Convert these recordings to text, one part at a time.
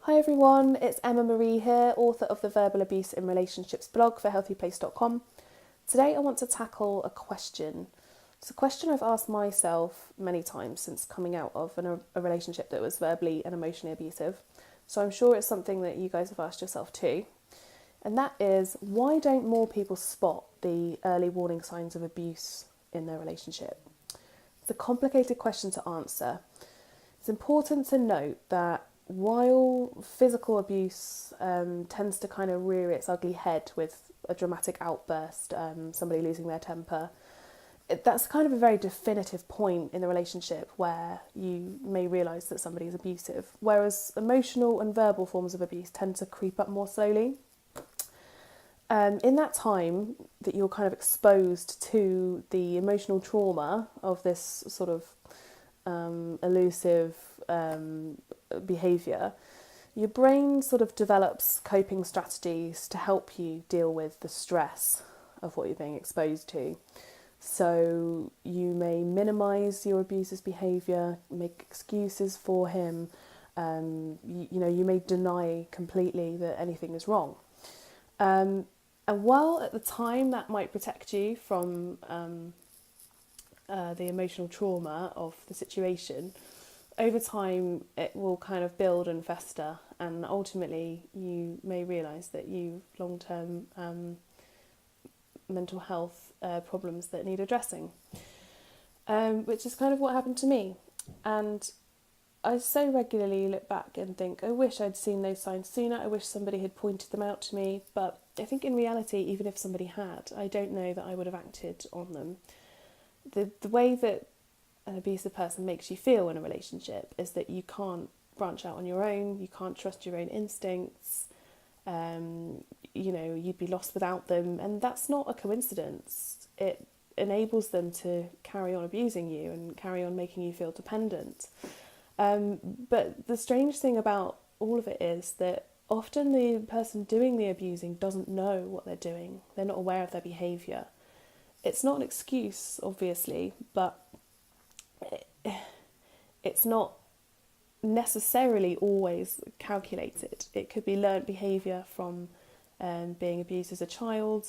Hi everyone, it's Emma Marie here, author of the Verbal Abuse in Relationships blog for HealthyPlace.com. Today I want to tackle a question. It's a question I've asked myself many times since coming out of a relationship that was verbally and emotionally abusive. So I'm sure it's something that you guys have asked yourself too. And that is, why don't more people spot the early warning signs of abuse in their relationship? It's a complicated question to answer. It's important to note that while physical abuse tends to kind of rear its ugly head with a dramatic outburst, somebody losing their temper, that's kind of a very definitive point in the relationship where you may realise that somebody is abusive, whereas emotional and verbal forms of abuse tend to creep up more slowly. In that time that you're kind of exposed to the emotional trauma of this sort of elusive behaviour, your brain sort of develops coping strategies to help you deal with the stress of what you're being exposed to. So you may minimise your abuser's behaviour, make excuses for him, you may deny completely that anything is wrong. And while at the time that might protect you from the emotional trauma of the situation, over time it will kind of build and fester, and ultimately you may realise that you've long-term mental health problems that need addressing, which is kind of what happened to me. And I so regularly look back and think, I wish I'd seen those signs sooner, I wish somebody had pointed them out to me, but I think in reality, even if somebody had, I don't know that I would have acted on them. The way that an abusive person makes you feel in a relationship is that you can't branch out on your own, you can't trust your own instincts, you'd be lost without them, and that's not a coincidence. It enables them to carry on abusing you and carry on making you feel dependent. But the strange thing about all of it is that often the person doing the abusing doesn't know what they're doing. They're not aware of their behaviour. It's not an excuse, obviously, but it's not necessarily always calculated. It could be learnt behaviour from being abused as a child,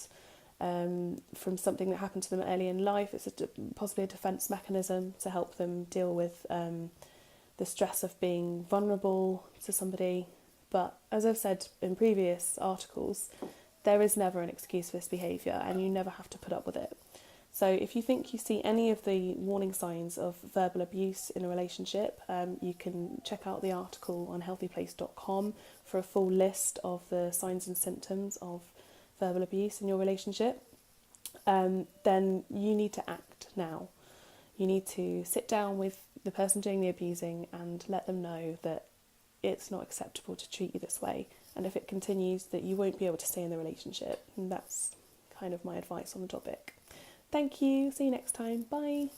from something that happened to them early in life. It's possibly a defence mechanism to help them deal with the stress of being vulnerable to somebody. But as I've said in previous articles, there is never an excuse for this behaviour, and you never have to put up with it. So if you think you see any of the warning signs of verbal abuse in a relationship, you can check out the article on HealthyPlace.com for a full list of the signs and symptoms of verbal abuse in your relationship. Then you need to act now. You need to sit down with the person doing the abusing and let them know that it's not acceptable to treat you this way. And if it continues, that you won't be able to stay in the relationship. And that's kind of my advice on the topic. Thank you. See you next time. Bye.